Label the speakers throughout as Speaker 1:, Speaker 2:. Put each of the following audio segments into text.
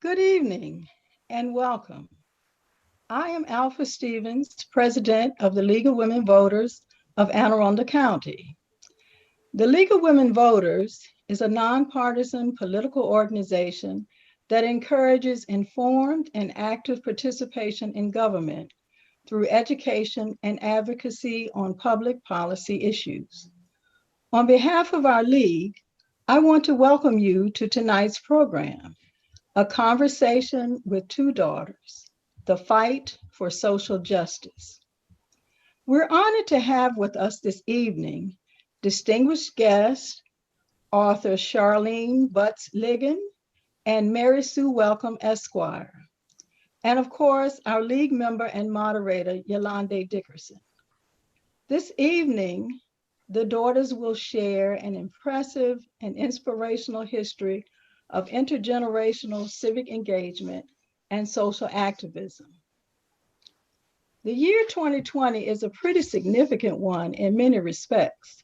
Speaker 1: Good evening and welcome. I am Alpha Stevens, President of the League of Women Voters of Anne Arundel County. The League of Women Voters is a nonpartisan political organization that encourages informed and active participation in government through education and advocacy on public policy issues. On behalf of our League, I want to welcome you to tonight's program. A Conversation with Two Daughters, the Fight for Social Justice. We're honored to have with us this evening distinguished guests, author Charlene Butts Ligon and Mary Sue Welcome, Esquire, and of course, our League member and moderator, Yolanda Dickerson. This evening, the daughters will share an impressive and inspirational history of intergenerational civic engagement and social activism. The year 2020 is a pretty significant one in many respects.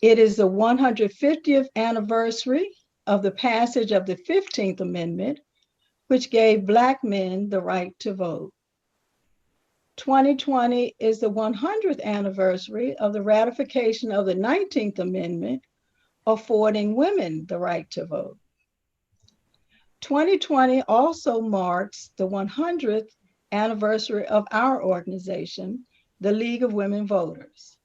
Speaker 1: It is the 150th anniversary of the passage of the 15th Amendment, which gave Black men the right to vote. 2020 is the 100th anniversary of the ratification of the 19th Amendment, affording women the right to vote. 2020 also marks the 100th anniversary of our organization, the League of Women Voters.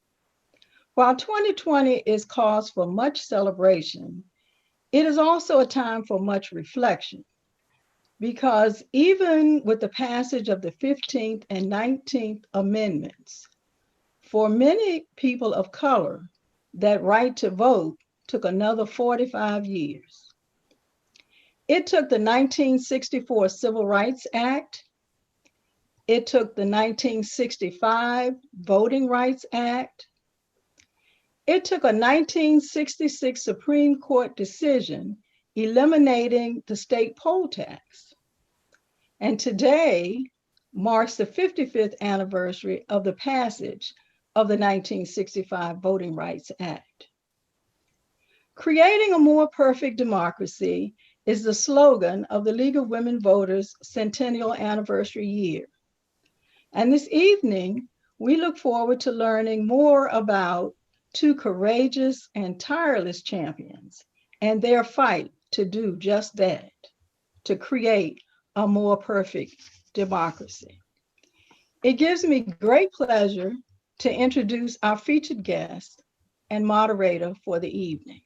Speaker 1: While 2020 is cause for much celebration, it is also a time for much reflection, because even with the passage of the 15th and 19th Amendments, for many people of color, that right to vote took another 45 years. It took the 1964 Civil Rights Act. It took the 1965 Voting Rights Act. It took a 1966 Supreme Court decision eliminating the state poll tax. And today marks the 55th anniversary of the passage of the 1965 Voting Rights Act. Creating a more perfect democracy is the slogan of the League of Women Voters Centennial Anniversary Year. And this evening, we look forward to learning more about two courageous and tireless champions and their fight to do just that, to create a more perfect democracy. It gives me great pleasure to introduce our featured guest and moderator for the evening.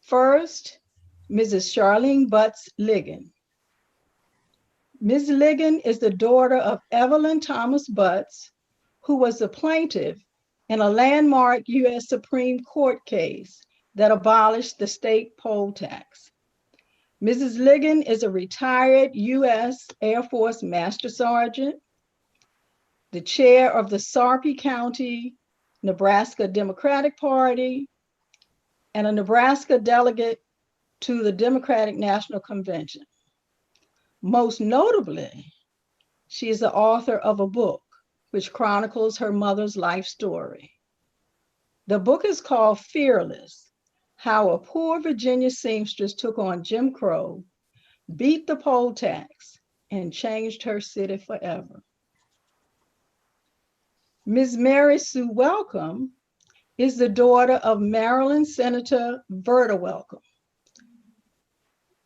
Speaker 1: First, Mrs. Charlene Butts Ligon. Ms. Ligon is the daughter of Evelyn Thomas Butts, who was the plaintiff in a landmark U.S. Supreme Court case that abolished the state poll tax. Mrs. Ligon is a retired U.S. Air Force Master Sergeant, the chair of the Sarpy County, Nebraska Democratic Party, and a Nebraska delegate to the Democratic National Convention. Most notably, she is the author of a book which chronicles her mother's life story. The book is called Fearless: How a Poor Virginia Seamstress Took on Jim Crow, Beat the Poll Tax, and Changed Her City Forever. Ms. Mary Sue Welcome is the daughter of Maryland Senator Verda Welcome.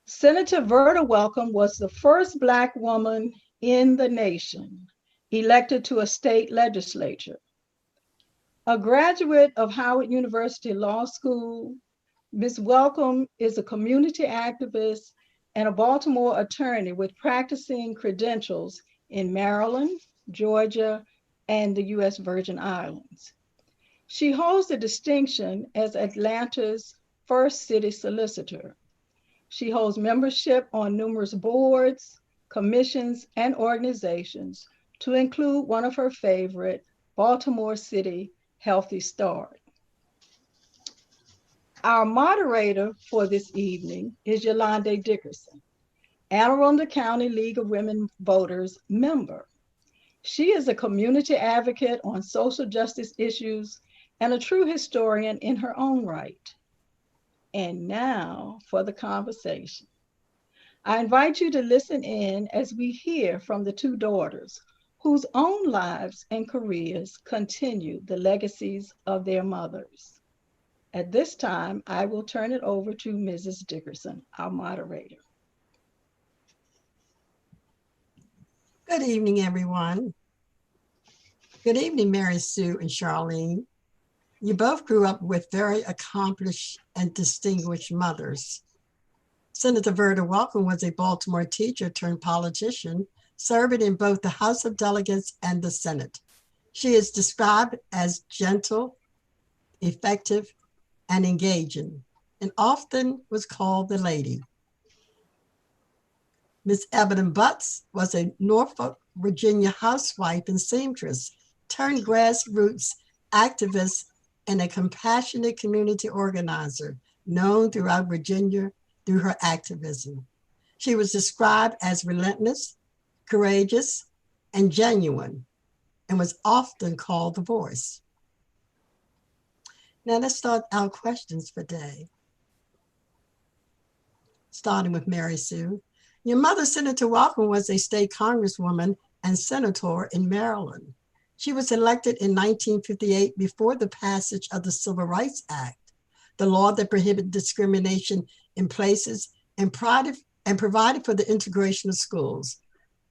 Speaker 1: Senator Verda Welcome was the first Black woman in the nation elected to a state legislature. A graduate of Howard University Law School, Ms. Welcome is a community activist and a Baltimore attorney with practicing credentials in Maryland, Georgia, and the U.S. Virgin Islands. She holds the distinction as Atlanta's first city solicitor. She holds membership on numerous boards, commissions, and organizations, to include one of her favorite, Baltimore City Healthy Start. Our moderator for this evening is Yolanda Dickerson, Anne Arundel County League of Women Voters member. She is a community advocate on social justice issues and a true historian in her own right. And now for the conversation. I invite you to listen in as we hear from the two daughters whose own lives and careers continue the legacies of their mothers. At this time, I will turn it over to Mrs. Dickerson, our moderator.
Speaker 2: Good evening, everyone. Good evening, Mary Sue and Charlene. You both grew up with very accomplished and distinguished mothers. Senator Verda Welcome was a Baltimore teacher turned politician, serving in both the House of Delegates and the Senate. She is described as gentle, effective, and engaging, and often was called the lady. Miss Evelyn Butts was a Norfolk, Virginia housewife and seamstress, turned grassroots activist and a compassionate community organizer known throughout Virginia through her activism. She was described as relentless, courageous, and genuine, and was often called the voice. Now let's start our questions for today. Starting with Mary Sue. Your mother, Senator Welcome, was a state congresswoman and senator in Maryland. She was elected in 1958 before the passage of the Civil Rights Act, the law that prohibited discrimination in places and provided for the integration of schools.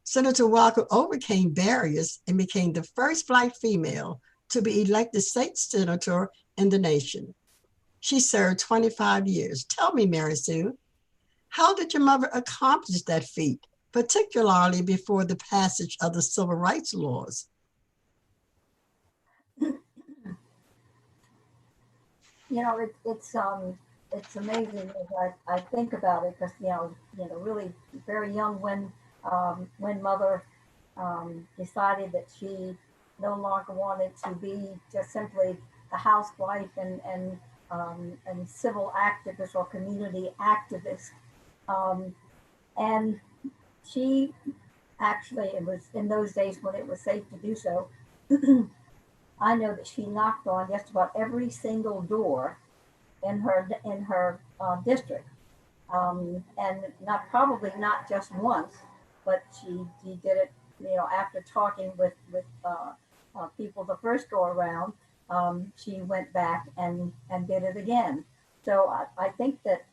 Speaker 2: Senator Welcome overcame barriers and became the first Black female to be elected state senator in the nation. She served 25 years. Tell me, Mary Sue, how did your mother accomplish that feat, particularly before the passage of the civil rights laws?
Speaker 3: You know, it's amazing as I think about it, because really very young when mother decided that she no longer wanted to be just simply a housewife and civil activist or community activist. And she actually, it was in those days when it was safe to do so. I know that she knocked on just about every single door in her district, and probably not just once, but she did it. After talking with people the first go around, she went back and did it again. So I think that,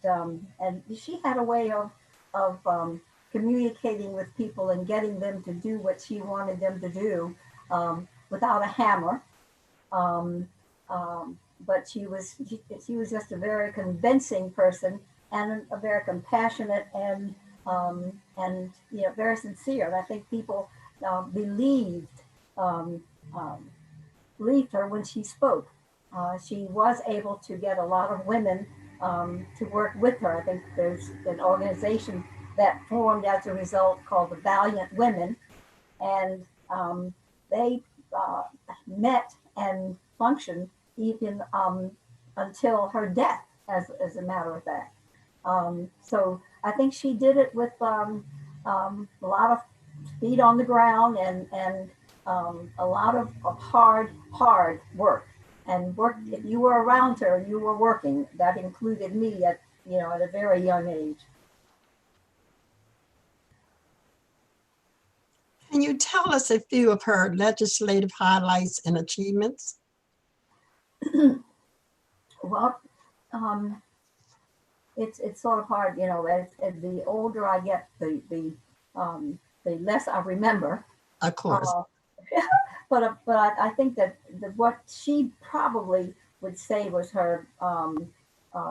Speaker 3: and she had a way of communicating with people and getting them to do what she wanted them to do without a hammer. But she was just a very convincing person and a very compassionate and very sincere. And I think people believed her when she spoke. She was able to get a lot of women to work with her. I think there's an organization that formed as a result called the Valiant Women, and they met and functioned even until her death, as a matter of fact. So I think she did it with a lot of feet on the ground and a lot of hard work. And work. If you were around her, you were working. That included me at a very young age.
Speaker 2: Can you tell us a few of her legislative highlights and achievements?
Speaker 3: Well, it's sort of hard, as the older I get, the less I remember.
Speaker 2: Of course.
Speaker 3: But I think that what she probably would say was her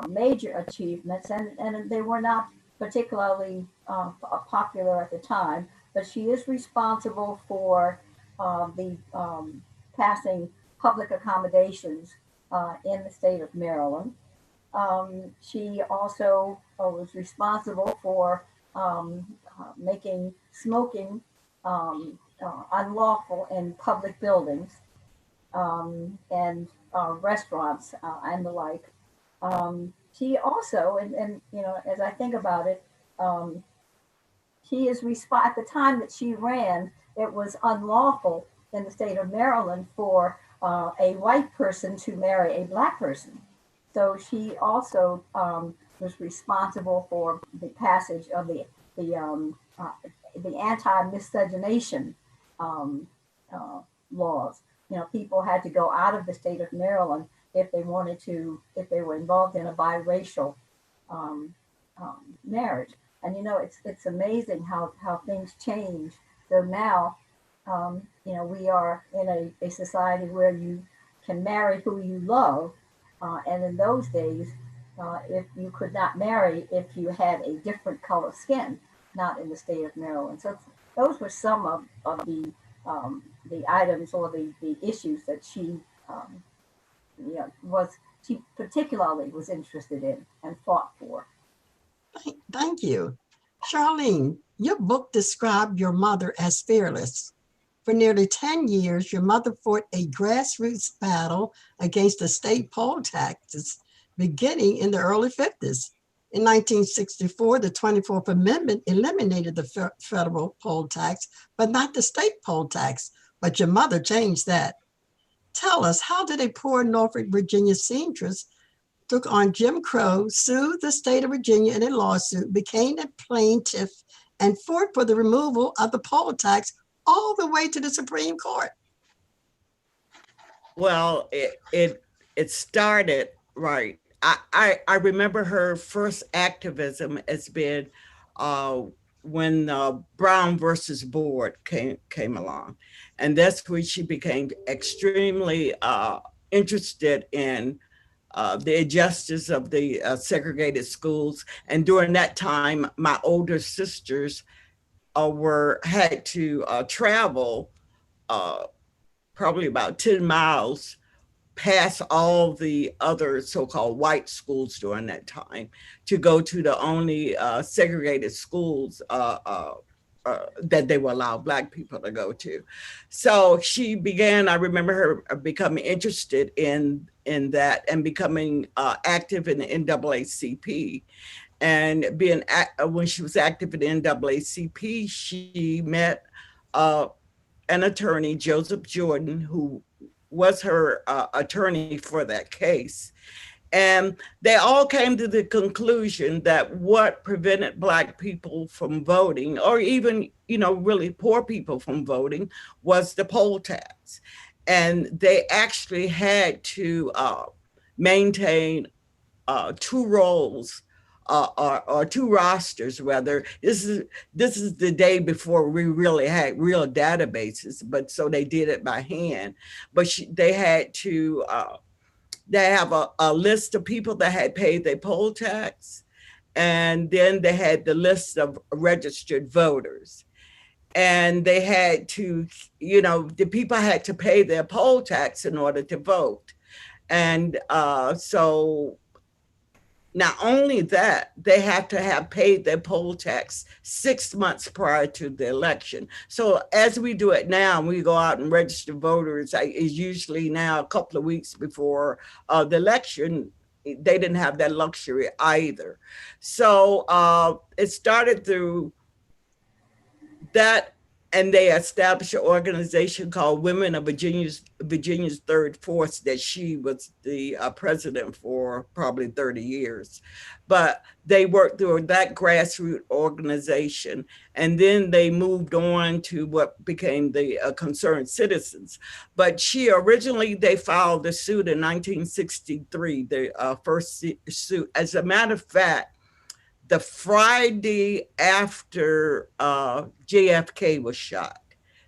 Speaker 3: major achievements, and they were not particularly popular at the time, but she is responsible for the passing public accommodations in the state of Maryland. She also was responsible for making smoking unlawful in public buildings and restaurants and the like. She also, and as I think about it, she is at the time that she ran, it was unlawful in the state of Maryland for a white person to marry a Black person. So she also was responsible for the passage of the the anti-miscegenation um, laws. You know, people had to go out of the state of Maryland if they wanted to, if they were involved in a biracial marriage. And you know, it's amazing how things change. So now, you know, we are in a society where you can marry who you love, and in those days, if you could not marry if you had a different color skin, not in the state of Maryland. So those were some of the items or the issues that she you know, she particularly was interested in and fought for.
Speaker 2: Thank you. Charlene, your book described your mother as fearless. For nearly 10 years, your mother fought a grassroots battle against the state poll taxes, beginning in the early 50s. In 1964, the 24th Amendment eliminated the federal poll tax, but not the state poll tax. But your mother changed that. Tell us, how did a poor Norfolk, Virginia seamstress took on Jim Crow, sued the state of Virginia in a lawsuit, became a plaintiff, and fought for the removal of the poll tax all the way to the Supreme Court?
Speaker 4: Well, it started right. I remember her first activism as being when Brown versus Board came along, and that's when she became extremely interested in the injustice of the segregated schools. And during that time, my older sisters had to travel probably about 10 miles past all the other so-called white schools during that time to go to the only segregated schools that they would allow Black people to go to. So she began, I remember her becoming interested in that and becoming active in the NAACP. And when she was active in the NAACP, she met an attorney, Joseph Jordan, who was her attorney for that case. And they all came to the conclusion that what prevented Black people from voting, or even, you know, really poor people from voting, was the poll tax. And they actually had to maintain two roles or two rosters, rather. This is the day before we really had real databases, but so they did it by hand. But they had to they have a list of people that had paid their poll tax, and then they had the list of registered voters. And they had to, you know, the people had to pay their poll tax in order to vote. And so not only that, they have to have paid their poll tax 6 months prior to the election. So as we do it now, we go out and register voters, is usually now a couple of weeks before the election. They didn't have that luxury either. So it started through that, and they established an organization called Women of Virginia's Third Force that she was the president for probably 30 years. But they worked through that grassroots organization, and then they moved on to what became the Concerned Citizens. But they filed a suit in 1963, the first suit. As a matter of fact, the Friday after JFK was shot,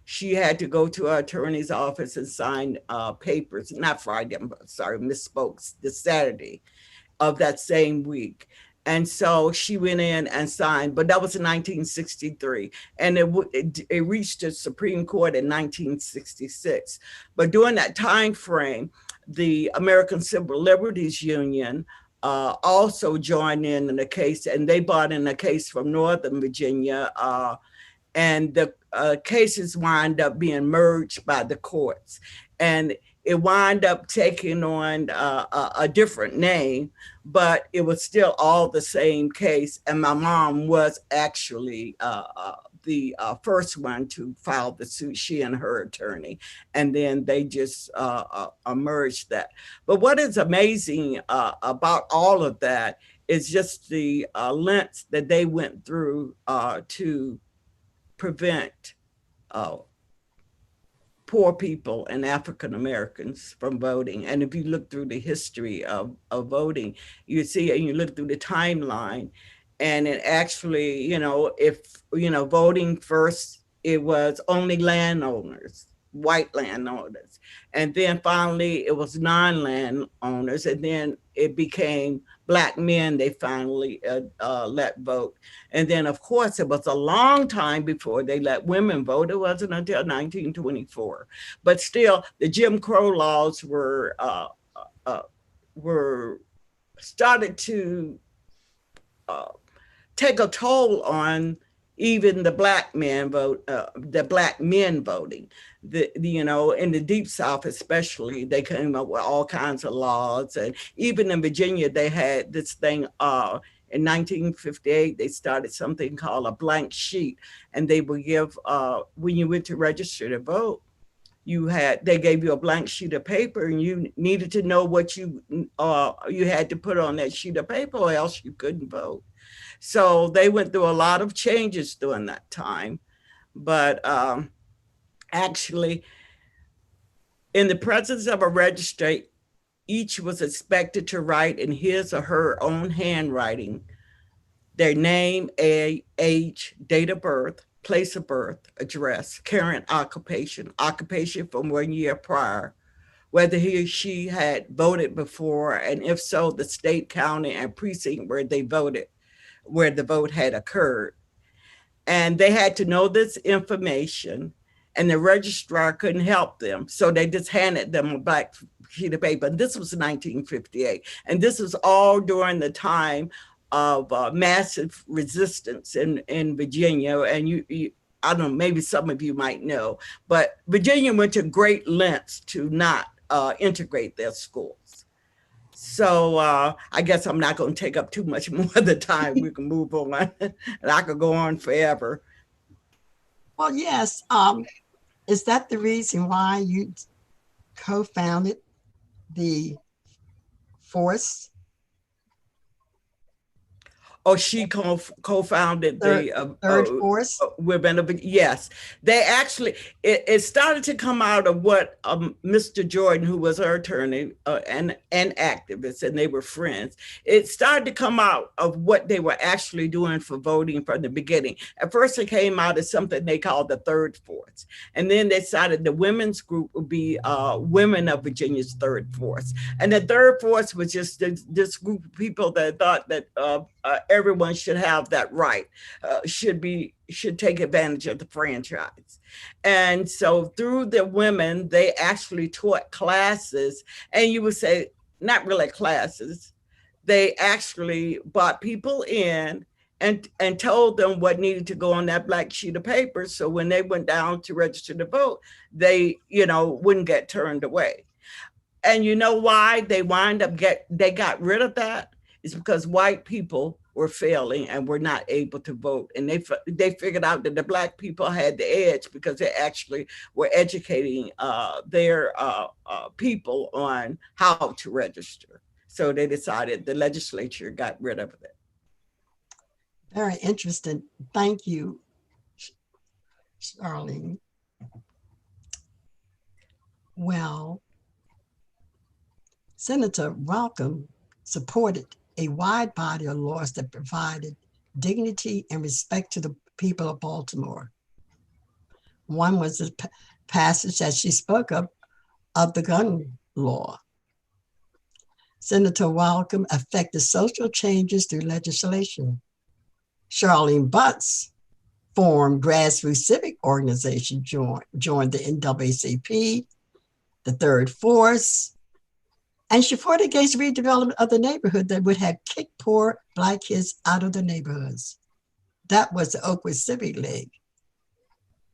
Speaker 4: she had to go to her attorney's office and sign papers. Not Friday, I'm sorry, misspoke, the Saturday of that same week. And so she went in and signed, but that was in 1963. And it reached the Supreme Court in 1966. But during that time frame, the American Civil Liberties Union also joined in the case, and they brought in a case from Northern Virginia, and the cases wind up being merged by the courts, and it wound up taking on a different name, but it was still all the same case. And my mom was actually the first one to file the suit, she and her attorney, and then they just merged that. But what is amazing about all of that It's just the lengths that they went through to prevent poor people and African Americans from voting. And if you look through the history of voting, you see, and you look through the timeline, and it actually, if, voting first, it was only landowners, white landowners. And then finally it was non-landowners. And then it became Black men they finally let vote. And then, of course, it was a long time before they let women vote. It wasn't until 1924. But still, the Jim Crow laws were started to take a toll on even the Black men voting. In the Deep South especially, they came up with all kinds of laws. And even in Virginia, they had this thing in 1958, they started something called a blank sheet. And they would give, when you went to register to vote, they gave you a blank sheet of paper, and you needed to know what you had to put on that sheet of paper, or else you couldn't vote. So they went through a lot of changes during that time. But actually, in the presence of a registrant, each was expected to write in his or her own handwriting their name, age, date of birth, place of birth, address, current occupation from 1 year prior, whether he or she had voted before, and if so, the state, county, and precinct where they voted, where the vote had occurred. And they had to know this information, and the registrar couldn't help them. So they just handed them a blank sheet of paper. And this was 1958. And this was all during the time of massive resistance in Virginia. And I don't know, maybe some of you might know, but Virginia went to great lengths to not integrate their schools. So I guess I'm not going to take up too much more of the time. We can move on, and I could go on forever.
Speaker 2: Well, yes. Is that the reason why you co-founded the force?
Speaker 4: Oh, she co-founded the
Speaker 2: third force?
Speaker 4: Women of, yes. They actually, it started to come out of what Mr. Jordan, who was her attorney and activist, and they were friends. It started to come out of what they were actually doing for voting from the beginning. At first, it came out as something they called the third force. And then they decided the women's group would be Women of Virginia's third force. And the third force was just this group of people that thought that everyone should have that right, should take advantage of the franchise. And so through the women, they actually taught classes, and you would say, not really classes, they actually brought people in and told them what needed to go on that black sheet of paper. So when they went down to register to vote, they, wouldn't get turned away. And you know why they got rid of that? It's because white people were failing and were not able to vote. And they figured out that the Black people had the edge because they actually were educating their people on how to register. So they decided, the legislature got rid of it.
Speaker 2: Very interesting. Thank you, Charlene. Well, Senator Welcome supported a wide body of laws that provided dignity and respect to the people of Baltimore. One was the passage that she spoke of the gun law. Senator Welcome effected social changes through legislation. Charlene Butts formed grassroots civic organization, joined the NAACP, the Third Force, and she fought against redevelopment of the neighborhood that would have kicked poor Black kids out of the neighborhoods. That was the Oakwood Civic League.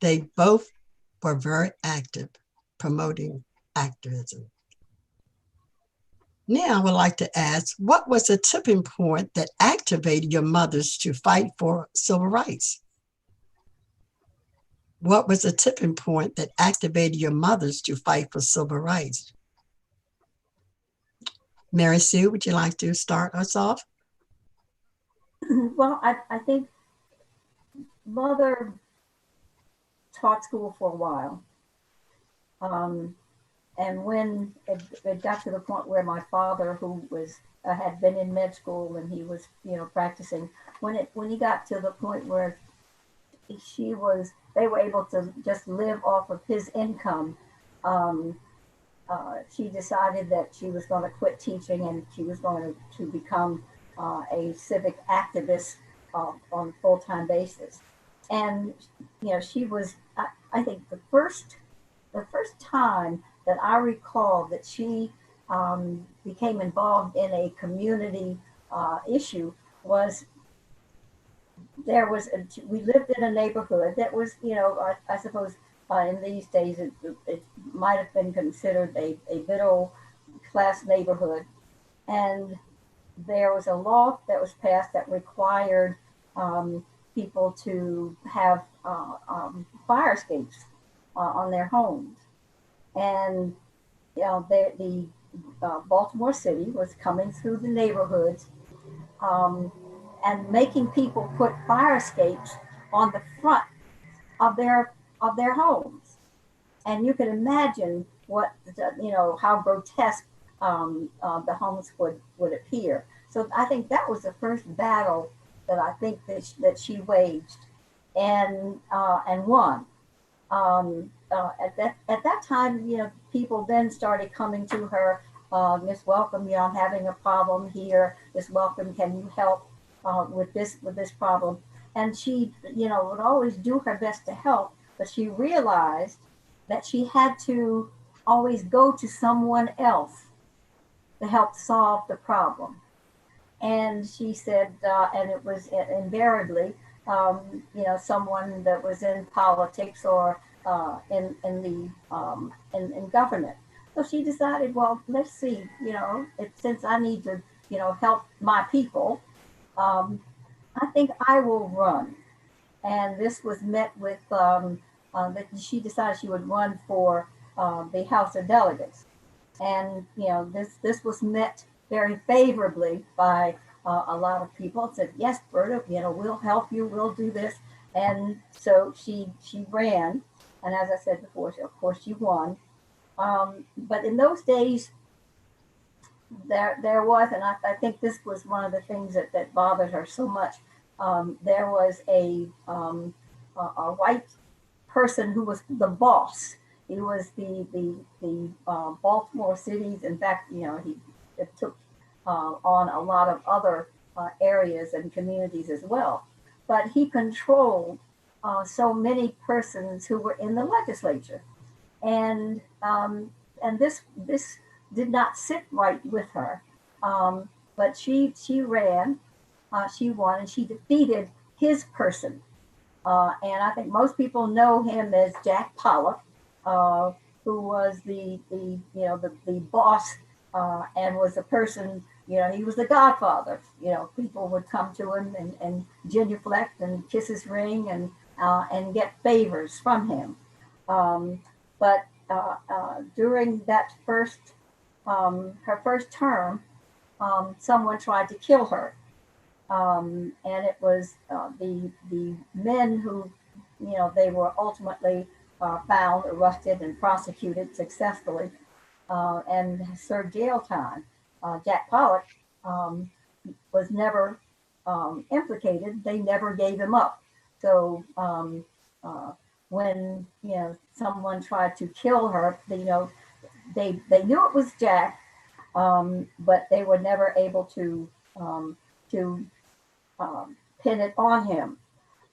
Speaker 2: They both were very active promoting activism. Now I would like to ask, what was the tipping point that activated your mothers to fight for civil rights? What was the tipping point that activated your mothers to fight for civil rights? Mary Sue, would you like to start us off?
Speaker 3: Well, I think mother taught school for a while. And when it got to the point where my father, who was had been in med school and he was, practicing, when he got to the point where they were able to just live off of his income. Um, she decided that she was going to quit teaching and she was going to become a civic activist on a full-time basis. And she was, I think, the first time that I recall that she became involved in a community issue was we lived in a neighborhood that was, I suppose in these days it might have been considered a middle class neighborhood. And there was a law that was passed that required people to have fire escapes on their homes. And the Baltimore City was coming through the neighborhoods and making people put fire escapes on the front of their homes. And you can imagine how grotesque the homes would appear. So I think that was the first battle that I think that she waged and won. At that time, people then started coming to her, Miss Welcome, I'm having a problem here. Miss Welcome, can you help with this problem? And she, would always do her best to help, but she realized that she had to always go to someone else to help solve the problem. And she said, and it was invariably, someone that was in politics or in government. So she decided, well, let's see, since I need to, help my people, I think I will run. And this was met with that she decided she would run for the House of Delegates. And this was met very favorably by a lot of people. It said, yes, Verda, we'll help you, we'll do this. And so she ran, and as I said before, of course she won. But in those days, there was, and I think this was one of the things that bothered her so much. There was a white person who was the boss. He was the Baltimore cities. In fact, it took on a lot of other areas and communities as well. But he controlled so many persons who were in the legislature, and this did not sit right with her. But she ran, she won, and she defeated his person. And I think most people know him as Jack Pollock, who was the boss and was the person, he was the godfather. People would come to him and genuflect and kiss his ring and get favors from him. But during that her first term, someone tried to kill her. And it was the men who, they were ultimately found, arrested, and prosecuted successfully and served jail time. Jack Pollock was never implicated. They never gave him up. So when someone tried to kill her, they knew it was Jack, but they were never able to pin it on him.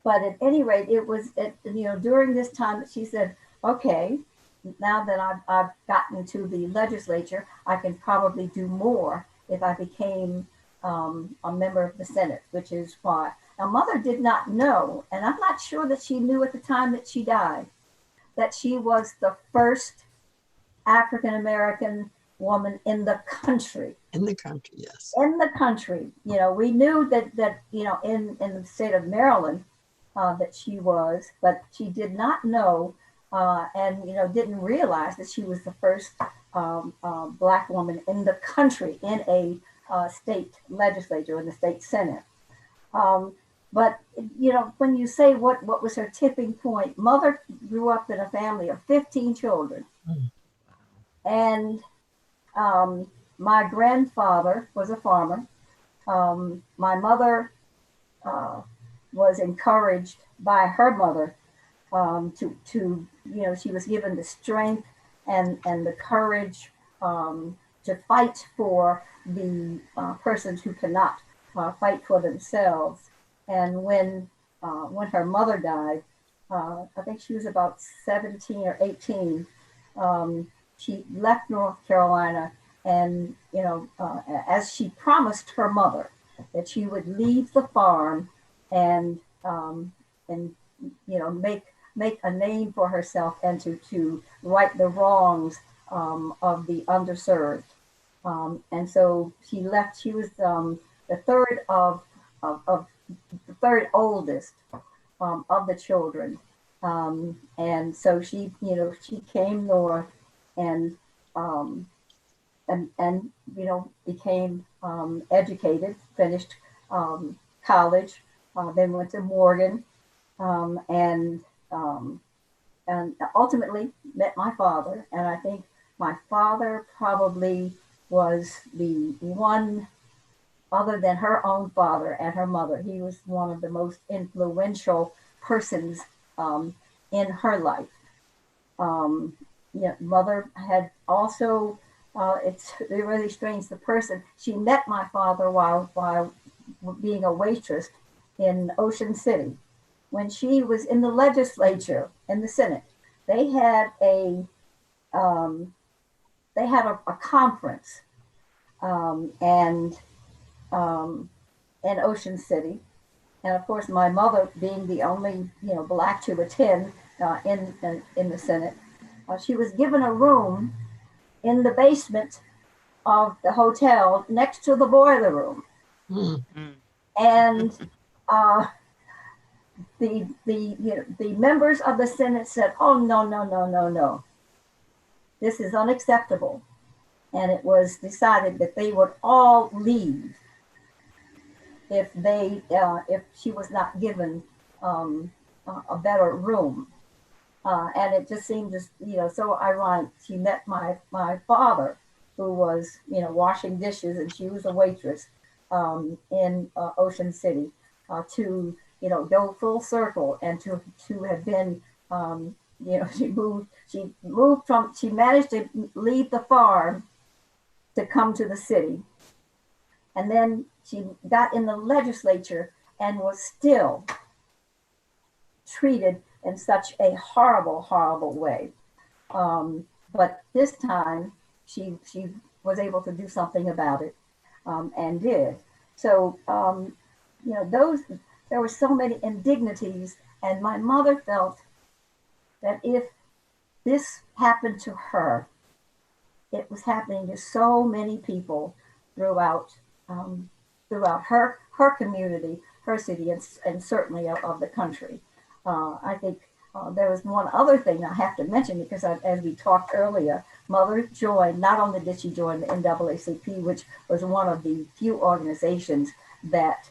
Speaker 3: But at any rate, it was during this time that she said, okay, now that I've gotten to the legislature, I can probably do more if I became a member of the Senate, which is why. Now, Mother did not know, and I'm not sure that she knew at the time that she died, that she was the first African-American woman in the country.
Speaker 2: In the country, yes.
Speaker 3: In the country. We knew that in the state of Maryland that she was, but she did not know and didn't realize that she was the first Black woman in the country in a state legislature, in the state Senate. But you know, when you say what was her tipping point, mother grew up in a family of 15 children, and my grandfather was a farmer. My mother was encouraged by her mother to you know, she was given the strength and the courage to fight for the persons who cannot fight for themselves. And when her mother died, I think she was about 17 or 18. She left North Carolina, and you know, as she promised her mother that she would leave the farm and and you know, make a name for herself and to right the wrongs of the underserved. And so she left. She was the third of the third oldest of the children. And so she, you know, she came north and um, and you know, became educated, finished college, then went to Morgan, um, and um, and ultimately met my father. And I think my father probably was the one, other than her own father and her mother, he was one of the most influential persons in her life. Yeah, mother had also, it's really strange, the person, she met my father while being a waitress in Ocean City. When she was in the legislature, in the Senate, they had um, a conference, and in Ocean City. And of course, my mother, being the only, you know, black to attend in the Senate, she was given a room in the basement of the hotel next to the boiler room.
Speaker 2: Mm.
Speaker 3: And the members of the Senate said, "Oh, no, no, no, no, no, this is unacceptable." And it was decided that they would all leave if she was not given a better room. And it just seemed just, you know, so ironic. She met my father, who was, you know, washing dishes, and she was a waitress in Ocean City, to, you know, go full circle and to have been, you know, she managed to leave the farm to come to the city, and then she got in the legislature and was still treated in such a horrible, horrible way. But this time she was able to do something about it, and did. So, you know, there were so many indignities, and my mother felt that if this happened to her, it was happening to so many people throughout throughout her community, her city, and certainly of the country. I think there was one other thing I have to mention, because as we talked earlier, Mother joined. Not only did she join the NAACP, which was one of the few organizations that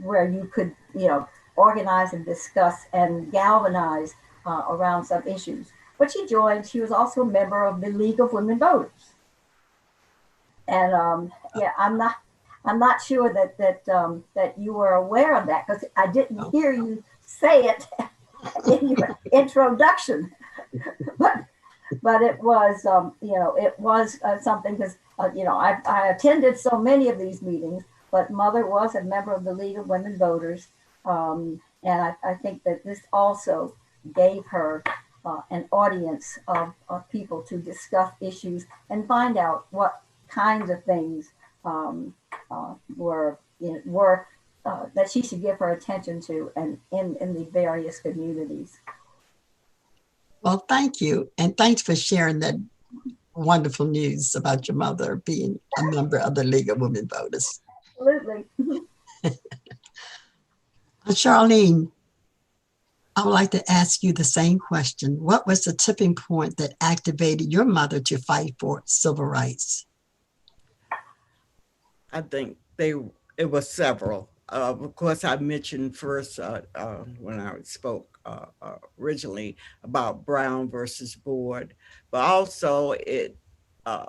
Speaker 3: where you could, you know, organize and discuss and galvanize around some issues. But she joined. She was also a member of the League of Women Voters. And yeah, I'm not sure that you were aware of that, because I didn't hear you say it in your introduction. but it was you know, it was something, because you know, I attended so many of these meetings, but Mother was a member of the League of Women Voters, and I think that this also gave her an audience of people to discuss issues and find out what kinds of things were, you know, that she should give her attention to, and in the various communities.
Speaker 2: Well, thank you. And thanks for sharing that wonderful news about your mother being a member of the League of Women Voters.
Speaker 3: Absolutely.
Speaker 2: Charlene, I would like to ask you the same question. What was the tipping point that activated your mother to fight for civil rights?
Speaker 4: I think they It was several. Of course, I mentioned first when I spoke originally about Brown versus Board, but also it uh,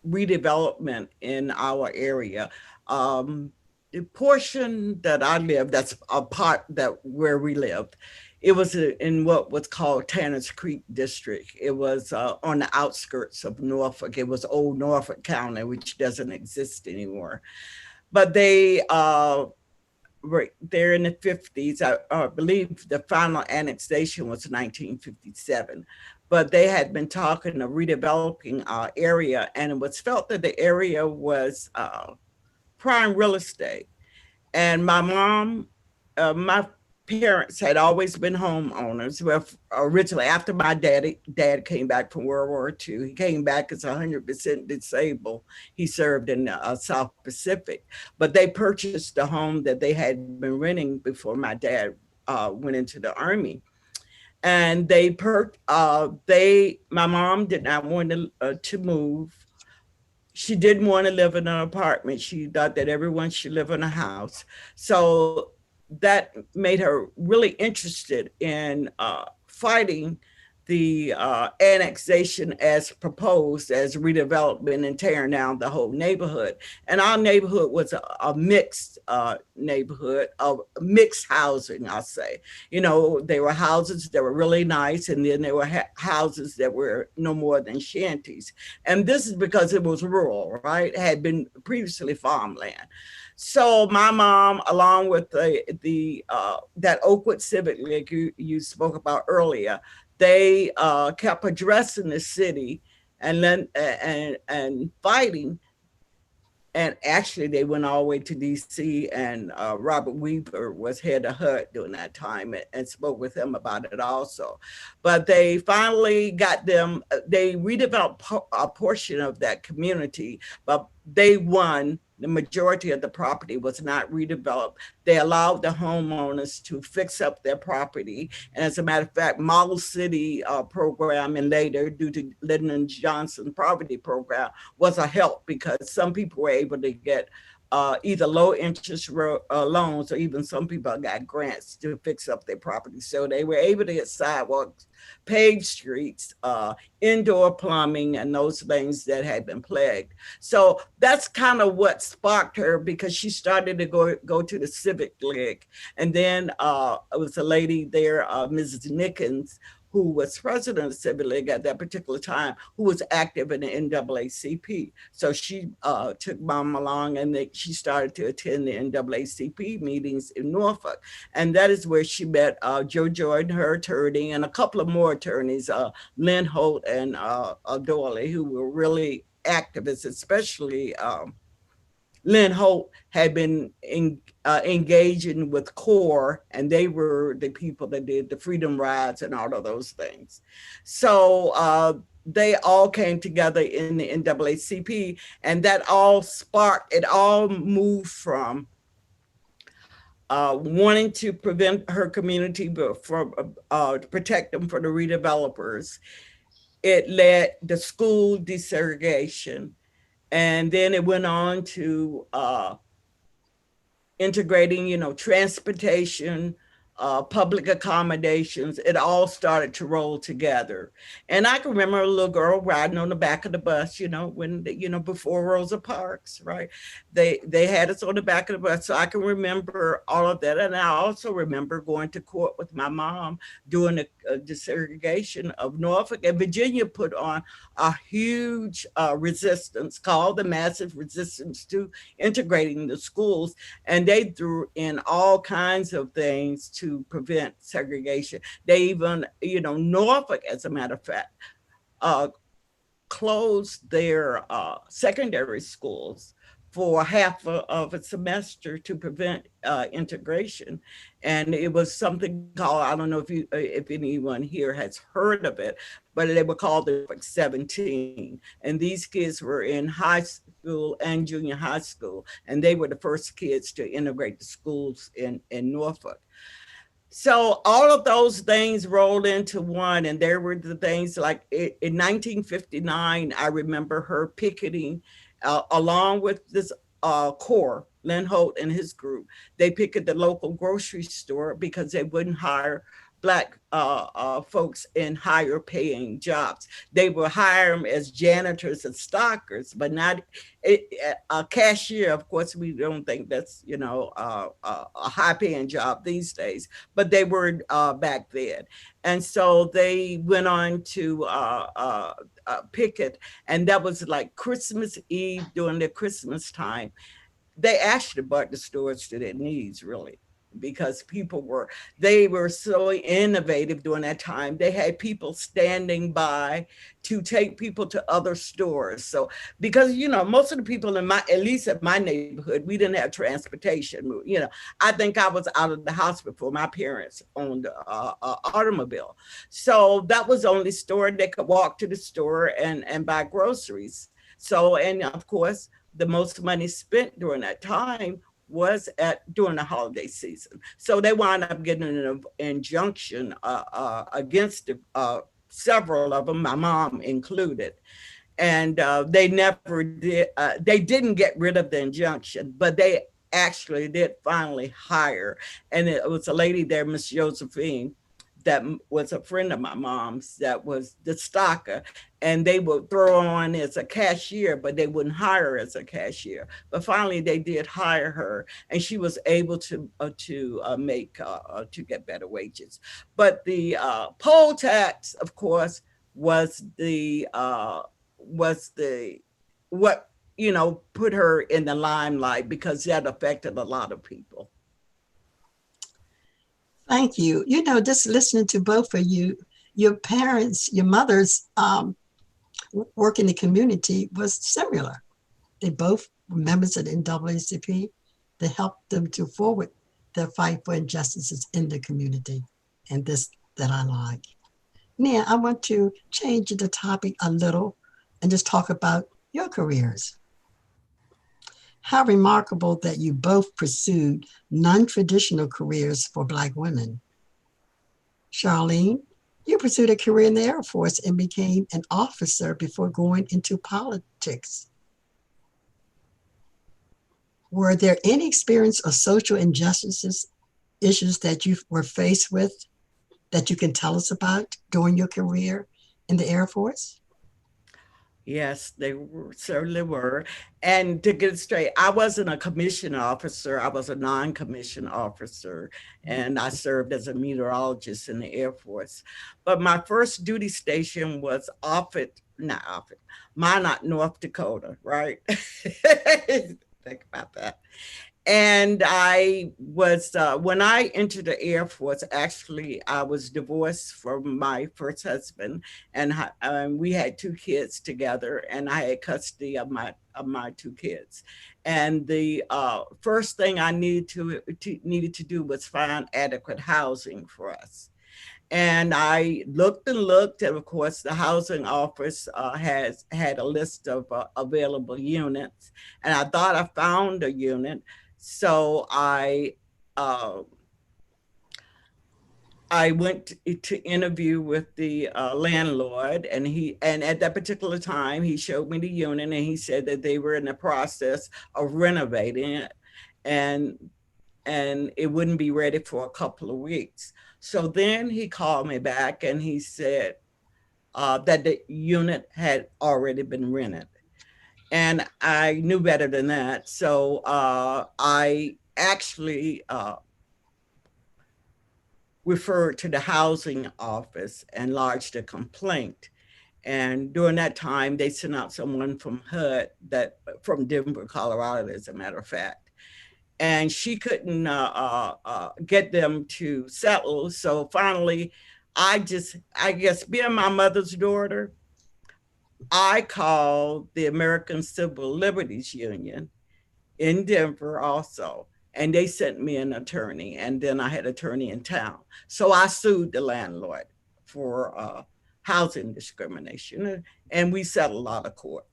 Speaker 4: redevelopment in our area. The portion that I lived, that's a part that where we lived, it was in what was called Tanner's Creek District. It was on the outskirts of Norfolk. It was old Norfolk County, which doesn't exist anymore. But they were there in the 50s. I believe the final annexation was 1957. But they had been talking of redeveloping our area, and it was felt that the area was prime real estate. And my mom, my parents had always been homeowners. Well, originally, after my dad came back from World War II, he came back as 100% disabled. He served in the South Pacific, but they purchased the home that they had been renting before my dad went into the Army. And my mom did not want to move. She didn't want to live in an apartment. She thought that everyone should live in a house. So that made her really interested in fighting the annexation as proposed as redevelopment and tearing down the whole neighborhood. And our neighborhood was a mixed neighborhood of mixed housing, I'll say. You know, there were houses that were really nice, and then there were houses that were no more than shanties. And this is because it was rural, right? It had been previously farmland. So my mom, along with that Oakwood Civic League you spoke about earlier, they kept addressing the city and fighting. And actually, they went all the way to D.C. and Robert Weaver was head of HUD during that time and spoke with him about it also. But they finally got them. They redeveloped a portion of that community, but they won. The majority of the property was not redeveloped. They allowed the homeowners to fix up their property. And as a matter of fact, Model City program and later, due to Lyndon Johnson poverty program, was a help because some people were able to get either low interest loans, or even some people got grants to fix up their property. So they were able to get sidewalks, paved streets, indoor plumbing, and those things that had been plagued. So that's kind of what sparked her, because she started to go to the Civic League. And then it was a lady there, Mrs. Nickens, who was president of the Civic League at that particular time, who was active in the NAACP. So she took Mom along, and she started to attend the NAACP meetings in Norfolk. And that is where she met Joe Jordan, her attorney, and a couple of more attorneys, Lynn Holt and Doyle, who were really activists, especially Lynn Holt had been engaging with CORE, and they were the people that did the freedom rides and all of those things. So they all came together in the NAACP, and that all sparked, it all moved from wanting to prevent her community from protect them from the redevelopers. It led the school desegregation. And then it went on to integrating, transportation, public accommodations. It all started to roll together. And I can remember a little girl riding on the back of the bus, when, before Rosa Parks, right? They had us on the back of the bus. So I can remember all of that. And I also remember going to court with my mom doing a desegregation of Norfolk. And Virginia put on a huge resistance, called the Massive Resistance to Integrating the Schools. And they threw in all kinds of things to prevent segregation. They even, Norfolk, as a matter of fact, closed their secondary schools for half of a semester to prevent integration. And it was something called, I don't know if anyone here has heard of it, but they were called the 17. And these kids were in high school and junior high school, and they were the first kids to integrate the schools in Norfolk. So all of those things rolled into one, and there were the things like in 1959, I remember her picketing along with this core, Lynn Holt and his group, they pick at the local grocery store because they wouldn't hire Black folks in higher paying jobs. They will hire them as janitors and stockers, but not a cashier. Of course, we don't think that's, a high paying job these days, but they were back then. And so they went on to picket, and that was like Christmas Eve during the Christmas time. They actually brought the stores to their knees, really, because they were so innovative during that time. They had people standing by to take people to other stores. So because most of the people at least in my neighborhood, we didn't have transportation. I think I was out of the house before my parents owned an automobile. So that was the only store they could walk to the store and buy groceries. So, and of course, the most money spent during that time was during the holiday season. So they wound up getting an injunction against several of them, my mom included. And they never did, they didn't get rid of the injunction, but they actually did finally hire. And it was a lady there, Miss Josephine, that was a friend of my mom's, that was the stocker, and they would throw on as a cashier, but they wouldn't hire her as a cashier. But finally, they did hire her, and she was able to get better wages. But the poll tax, of course, was what put her in the limelight, because that affected a lot of people.
Speaker 2: Thank you. Just listening to both of you, your parents, your mother's work in the community was similar. They both were members of the NAACP. They helped them to forward their fight for injustices in the community, and this that I like. Now, I want to change the topic a little and just talk about your careers. How remarkable that you both pursued non-traditional careers for Black women. Charlene, you pursued a career in the Air Force and became an officer before going into politics. Were there any experience of social injustices, issues that you were faced with that you can tell us about during your career in the Air Force?
Speaker 4: Yes, they certainly were. And to get it straight, I wasn't a commissioned officer. I was a non-commissioned officer, and I served as a meteorologist in the Air Force. But my first duty station was Minot, North Dakota, right? Think about that. And I was, when I entered the Air Force, actually, I was divorced from my first husband, and we had 2 kids together, and I had custody of my 2 kids. And the first thing I needed to do was find adequate housing for us. And I looked and looked, and of course, the housing office had a list of available units, and I thought I found a unit. So I went to interview with the landlord, and at that particular time, he showed me the unit, and he said that they were in the process of renovating it, and it wouldn't be ready for a couple of weeks. So then he called me back, and he said that the unit had already been rented. And I knew better than that. So I actually referred to the housing office and lodged a complaint. And during that time, they sent out someone from HUD, from Denver, Colorado, as a matter of fact. And she couldn't get them to settle. So finally, I guess being my mother's daughter, I called the American Civil Liberties Union in Denver also, and they sent me an attorney, and then I had an attorney in town. So I sued the landlord for housing discrimination, and we settled out of court.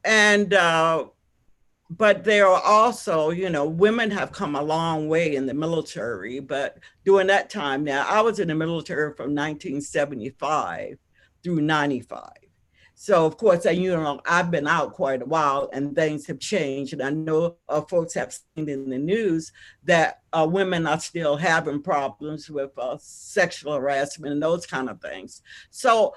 Speaker 4: And but there are also, women have come a long way in the military, but during that time, now I was in the military from 1975 through 95. So of course, I've been out quite a while and things have changed. And I know folks have seen in the news that women are still having problems with sexual harassment and those kind of things. So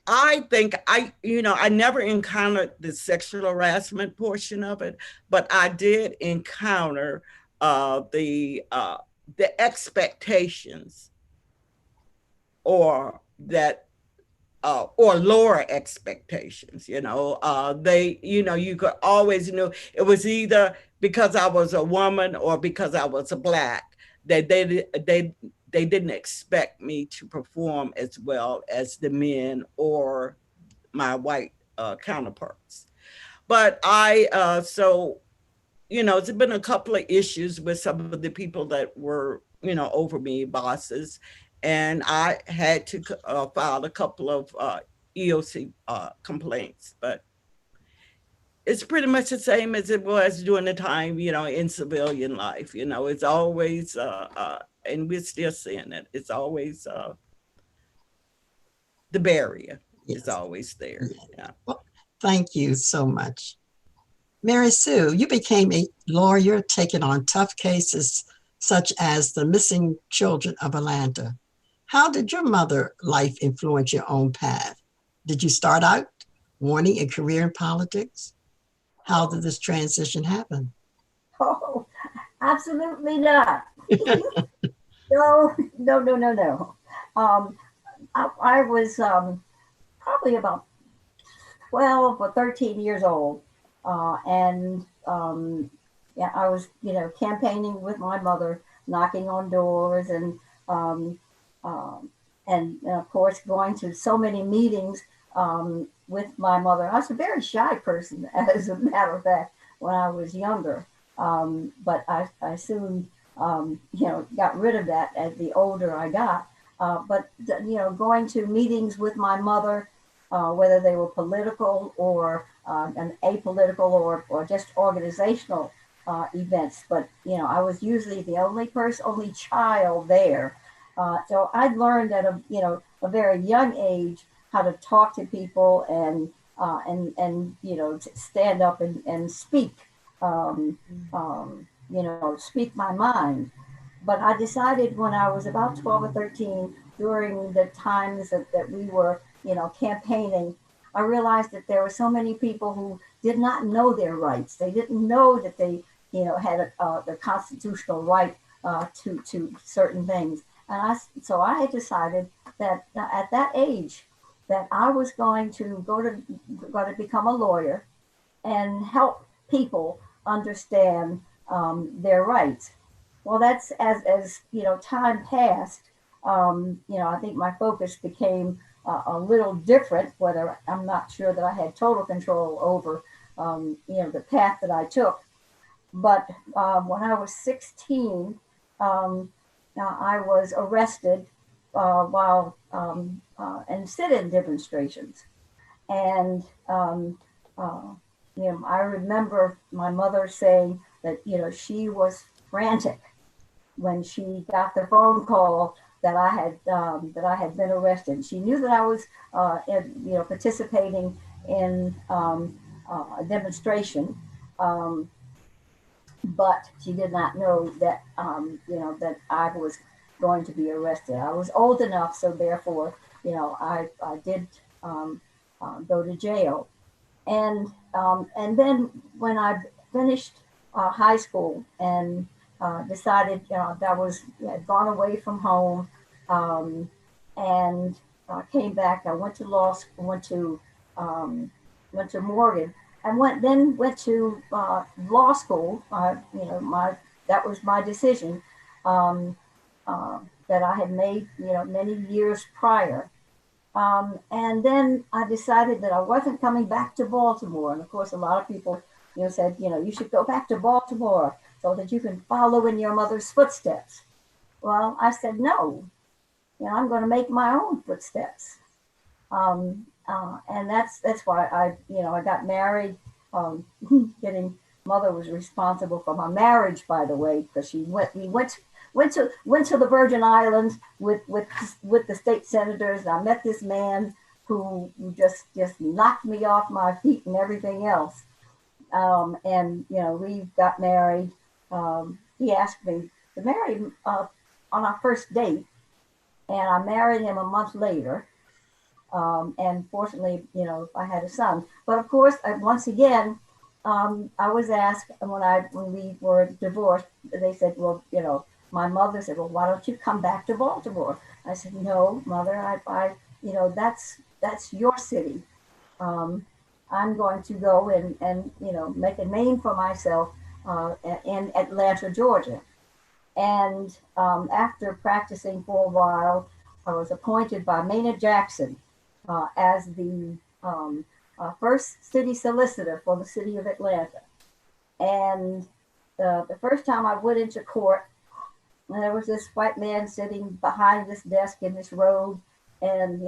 Speaker 4: I think I never encountered the sexual harassment portion of it, but I did encounter the expectations or that or lower expectations. You could always know it was either because I was a woman or because I was a Black, that they didn't expect me to perform as well as the men or my white counterparts. But it's been a couple of issues with some of the people that were, over me, bosses, and I had to file a couple of EOC complaints. But it's pretty much the same as it was during the time, in civilian life. It's always, and we're still seeing it. It's always the barrier. Yes. Is always there. Yeah.
Speaker 2: Well, thank you so much. Mary Sue, you became a lawyer taking on tough cases such as the missing children of Atlanta. How did your mother life influence your own path? Did you start out wanting a career in politics? How did this transition happen?
Speaker 3: Oh, absolutely not. No. I was probably about 12 or 13 years old. I was, campaigning with my mother, knocking on doors and of course, going to so many meetings with my mother. I was a very shy person, as a matter of fact, when I was younger. But I soon, got rid of that as the older I got. Going to meetings with my mother, whether they were political or an apolitical or just organizational events. But, I was usually the only child there. So I learned at a very young age how to talk to people and to stand up and speak, speak my mind. But I decided when I was about 12 or 13, during the times that we were, campaigning, I realized that there were so many people who did not know their rights. They didn't know that they, had the constitutional right to certain things. So I had decided that at that age that I was going to go to become a lawyer and help people understand their rights. Well, that's as time passed. I think my focus became a little different. Whether I'm not sure that I had total control over the path that I took. But when I was 16, I was arrested while in sit-in demonstrations, and I remember my mother saying that she was frantic when she got the phone call that I had been arrested. She knew that I was participating in a demonstration. But she did not know that, that I was going to be arrested. I was old enough, so therefore, I did go to jail. And then when I finished high school and decided that had gone away from home and came back, I went to law school, went to Morgan. And went to law school. That was my decision that I had made, many years prior. And then I decided that I wasn't coming back to Baltimore. And of course, a lot of people, said, you should go back to Baltimore so that you can follow in your mother's footsteps. Well, I said no. I'm going to make my own footsteps. And that's why I got married. Mother was responsible for my marriage, by the way, because we went to the Virgin Islands with the state senators. And I met this man who just knocked me off my feet and everything else. And we got married. He asked me to marry him on our first date, and I married him a month later. And fortunately, I had a son. But of course, once again, I was asked when we were divorced. They said, well, my mother said, well, why don't you come back to Baltimore? I said, no, Mother, I that's your city. I'm going to go and make a name for myself in Atlanta, Georgia. And after practicing for a while, I was appointed by Maynard Jackson as the first city solicitor for the city of Atlanta. And the first time I went into court, there was this white man sitting behind this desk in this robe. And,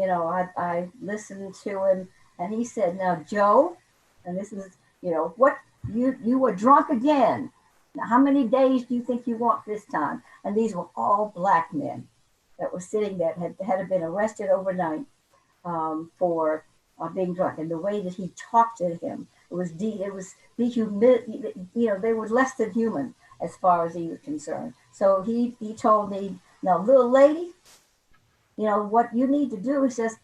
Speaker 3: I listened to him, and he said, now, Joe, and this is, what you were drunk again. Now, how many days do you think you want this time? And these were all Black men that were sitting there, had been arrested overnight for being drunk. And the way that he talked to him, it was they were less than human as far as he was concerned. So he told me, now, little lady, what you need to do is just,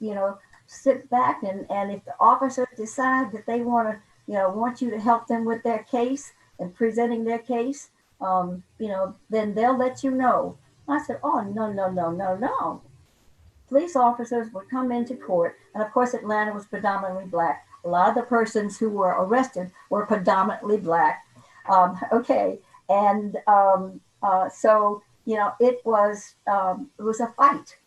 Speaker 3: sit back and if the officers decide that they want you to help them with their case and presenting their case, then they'll let you know. I said, oh, no. Police officers would come into court, and of course, Atlanta was predominantly Black. A lot of the persons who were arrested were predominantly Black. Okay, and so it was a fight.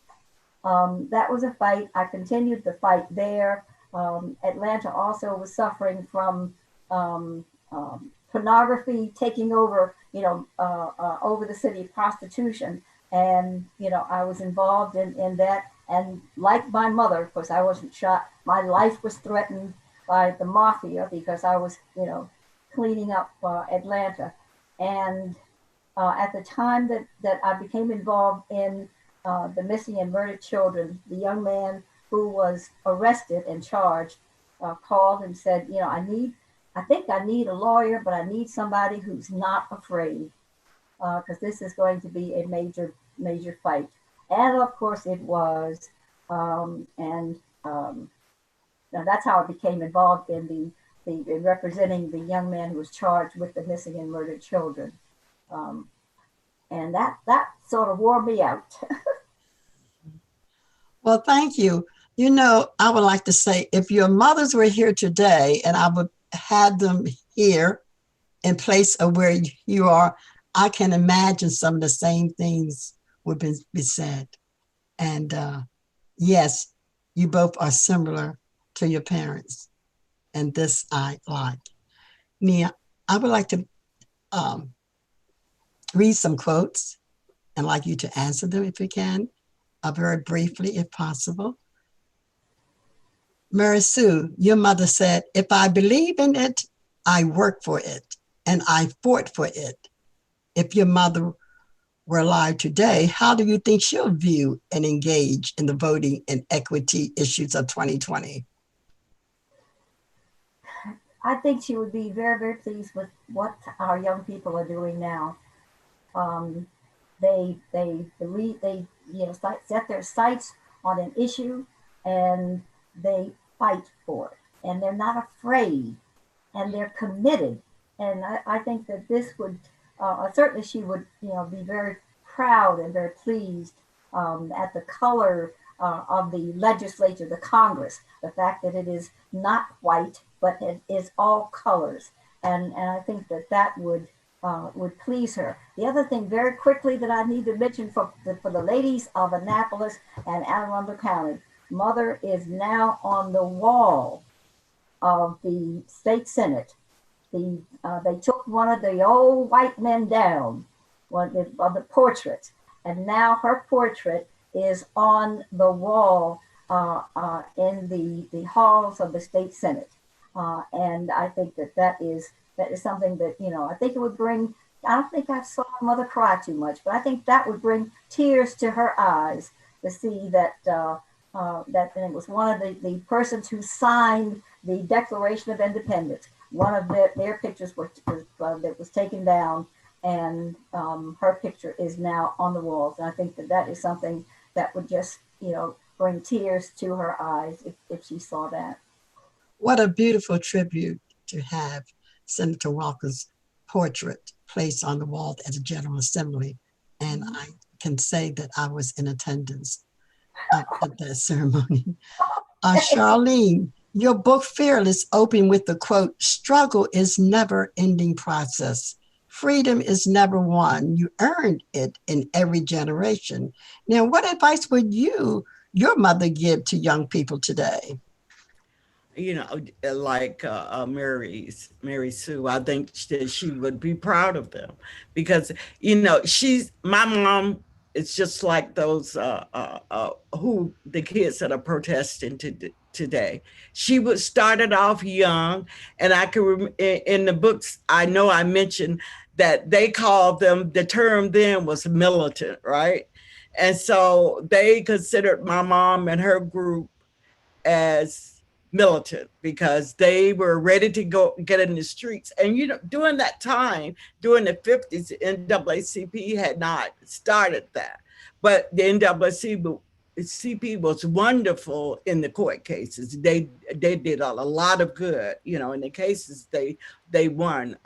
Speaker 3: That was a fight. I continued the fight there. Atlanta also was suffering from pornography taking over, over the city, prostitution. And, I was involved in that. And like my mother, of course, I wasn't shot. My life was threatened by the mafia because I was, cleaning up Atlanta. And at the time that I became involved in the missing and murdered children, the young man who was arrested and charged called and said, I think I need a lawyer, but I need somebody who's not afraid because this is going to be a major, major fight. And of course it was. That's how I became involved in in representing the young man who was charged with the missing and murdered children. And that sort of wore me out.
Speaker 2: Well, thank you. I would like to say, if your mothers were here today and I would have them here in place of where you are, I can imagine some of the same things would be said. And yes, you both are similar to your parents. And this I like. Nia, I would like to read some quotes and like you to answer them if you can, very briefly if possible. Mary Sue, your mother said, if I believe in it, I work for it and I fought for it. If your mother were alive today, how do you think she'll view and engage in the voting and equity issues of 2020?
Speaker 3: I think she would be very, very pleased with what our young people are doing now. They believe they set their sights on an issue and they fight for it, and they're not afraid, and they're committed. And I think that this would certainly she would be very proud and very pleased at the color of the legislature, the Congress, the fact that it is not white, but it is all colors. And I think that would please her. The other thing very quickly that I need to mention for the ladies of Annapolis and Anne Arundel County, Mother is now on the wall of the state Senate. They took one of the old white men down, one of the portraits, and now her portrait is on the wall in the halls of the state Senate. And I think that is something that, I think it would bring, I don't think I saw Mother cry too much, but I think that would bring tears to her eyes to see that that and it was one of the persons who signed the Declaration of Independence. One of their pictures that was taken down, and her picture is now on the walls. And I think that is something that would just, bring tears to her eyes if she saw that.
Speaker 2: What a beautiful tribute to have Senator Walker's portrait placed on the wall at the General Assembly. And I can say that I was in attendance at that ceremony. Charlene, your book Fearless opened with the quote, "Struggle is never ending process. Freedom is never won. You earned it in every generation." Now, what advice would your mother give to young people today?
Speaker 4: Like Mary Sue, I think that she would be proud of them because, my mom. It's just like those who the kids that are protesting today. She started off young, and I can in the books I know I mentioned that they called them, the term then was militant, right? And so they considered my mom and her group as militant because they were ready to go get in the streets. And during that time, during the 50s, the NAACP had not started that, but the NAACP was wonderful in the court cases. They did a lot of good, in the cases they won,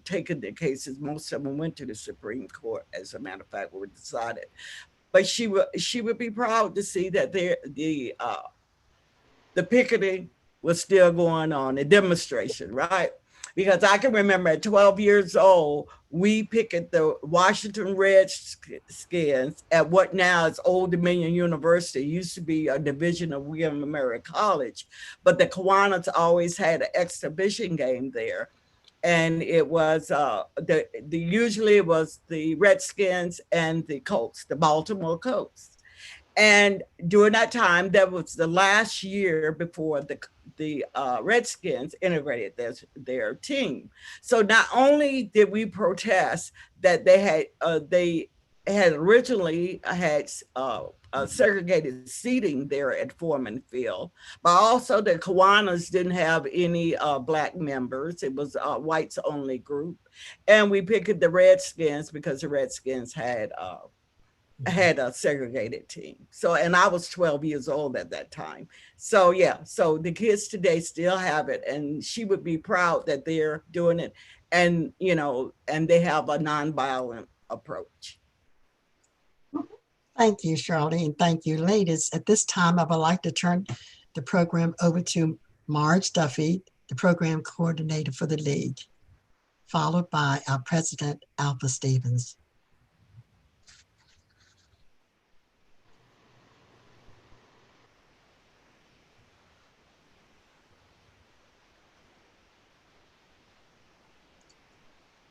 Speaker 4: taking the cases. Most of them went to the Supreme Court, as a matter of fact, were decided. But she would be proud to see that the picketing was still going on, the demonstration, right? Because I can remember at 12 years old, we picketed the Washington Redskins at what now is Old Dominion University. It used to be a division of William and Mary College, but the Kiwanis always had an exhibition game there. And it was usually it was the Redskins and the Colts, the Baltimore Colts. And during that time, that was the last year before the Redskins integrated their team. So not only did we protest that they had originally had segregated seating there at Foreman Field, but also the Kiwanis didn't have any Black members. It was a whites only group. And we picked the Redskins because the Redskins had a segregated team. So, and I was 12 years old at that time. So yeah, so the kids today still have it, and she would be proud that they're doing it, and and they have a nonviolent approach.
Speaker 2: Thank you, Charlene. Thank you, ladies. At this time, I would like to turn the program over to Marge Duffy, the program coordinator for the League, followed by our president, Alpha Stevens.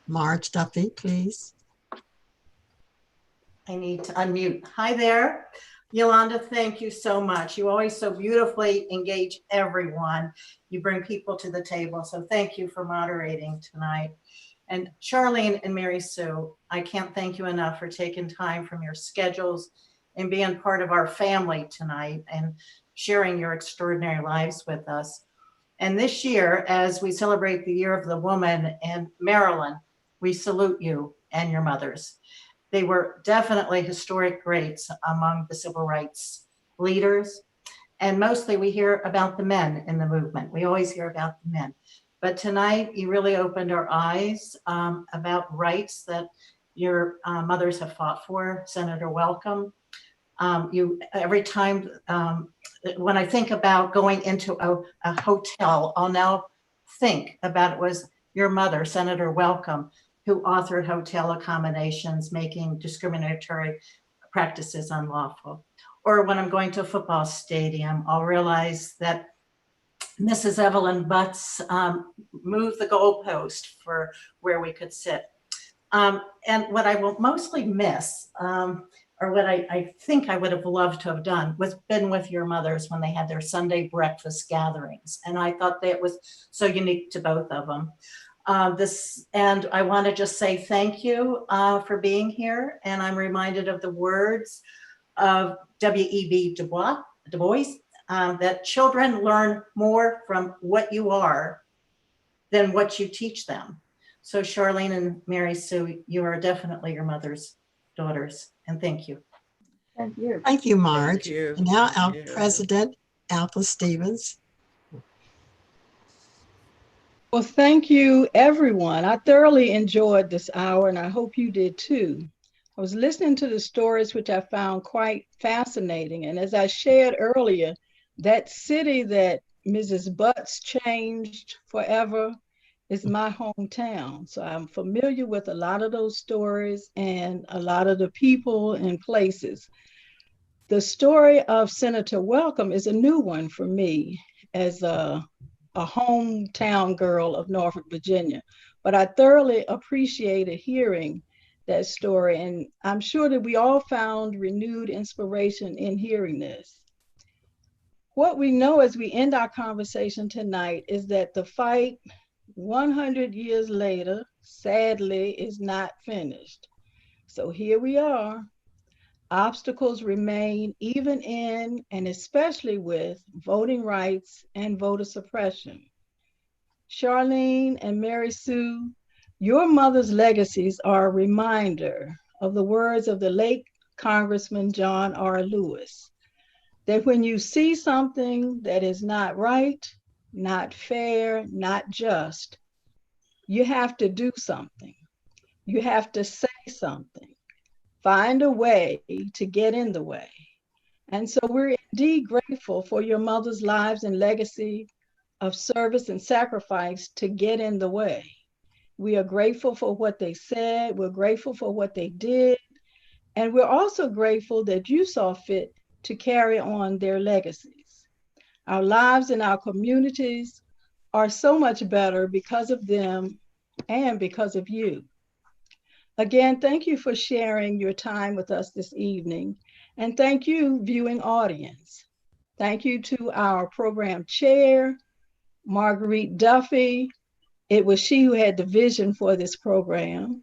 Speaker 2: Marge Duffy, please.
Speaker 5: I need to unmute. Hi there. Yolanda, thank you so much. You always so beautifully engage everyone. You bring people to the table. So thank you for moderating tonight. And Charlene and Mary Sue, I can't thank you enough for taking time from your schedules and being part of our family tonight and sharing your extraordinary lives with us. And this year, as we celebrate the Year of the Woman in Maryland, we salute you and your mothers. They were definitely historic greats among the civil rights leaders. And mostly we hear about the men in the movement. We always hear about the men. But tonight you really opened our eyes about rights that your mothers have fought for. Senator Welcome. Every time when I think about going into a hotel, I'll now think about it was your mother, Senator Welcome, who authored hotel accommodations, making discriminatory practices unlawful. Or when I'm going to a football stadium, I'll realize that Mrs. Evelyn Butts moved the goalpost for where we could sit. And what I will mostly miss, or what I think I would have loved to have done, was been with your mothers when they had their Sunday breakfast gatherings. And I thought that was so unique to both of them. And I want to just say thank you for being here. And I'm reminded of the words of W.E.B. Du Bois, Du Bois, that children learn more from what you are than what you teach them. So Charlene and Mary Sue, you are definitely your mother's daughters, and thank you.
Speaker 3: Thank you.
Speaker 2: Thank you, Marge.
Speaker 4: Thank you.
Speaker 2: And now our
Speaker 4: Yeah.
Speaker 2: president, Alpha Stevens.
Speaker 1: Well, thank you, everyone. I thoroughly enjoyed this hour, and I hope you did too. I was listening to the stories, which I found quite fascinating. And as I shared earlier, that city that Mrs. Butts changed forever is my hometown. So I'm familiar with a lot of those stories and a lot of the people and places. The story of Senator Welcome is a new one for me as a hometown girl of Norfolk, Virginia. But I thoroughly appreciated hearing that story. And I'm sure that we all found renewed inspiration in hearing this. What we know as we end our conversation tonight is that the fight 100 years later, sadly, is not finished. So here we are. Obstacles remain even in and especially with voting rights and voter suppression. Charlene and Mary Sue, your mother's legacies are a reminder of the words of the late Congressman John R. Lewis, that when you see something that is not right, not fair, not just, you have to do something. You have to say something. Find a way to get in the way. And so we're indeed grateful for your mother's lives and legacy of service and sacrifice to get in the way. We are grateful for what they said. We're grateful for what they did. And we're also grateful that you saw fit to carry on their legacies. Our lives and our communities are so much better because of them and because of you. Again, thank you for sharing your time with us this evening. And thank you, viewing audience. Thank you to our program chair, Marguerite Duffy. It was she who had the vision for this program.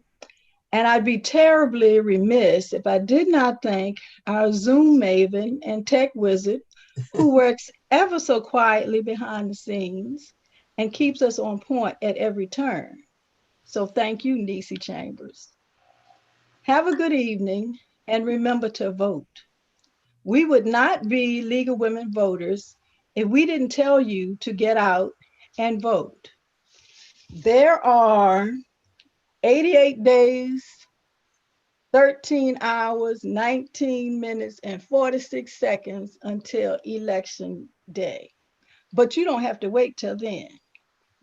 Speaker 1: And I'd be terribly remiss if I did not thank our Zoom maven and tech wizard who works ever so quietly behind the scenes and keeps us on point at every turn. So thank you, Niecy Chambers. Have a good evening and remember to vote. We would not be League of Women Voters if we didn't tell you to get out and vote. There are 88 days, 13 hours, 19 minutes, and 46 seconds until election day. But you don't have to wait till then.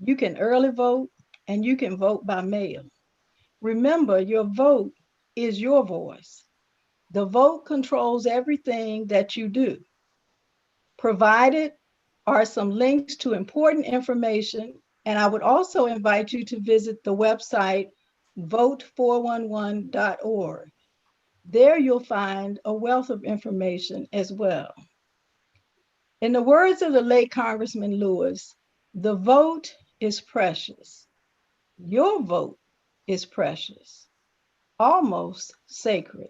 Speaker 1: You can early vote and you can vote by mail. Remember, your vote is your voice. The vote controls everything that you do. Provided are some links to important information, and I would also invite you to visit the website vote411.org. There you'll find a wealth of information as well. In the words of the late Congressman Lewis, the vote is precious. Your vote is precious, almost sacred.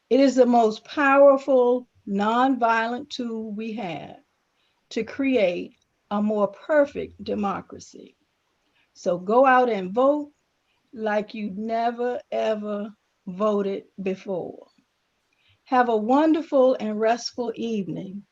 Speaker 1: It is the most powerful nonviolent tool we have to create a more perfect democracy. So go out and vote like you never, ever voted before. Have a wonderful and restful evening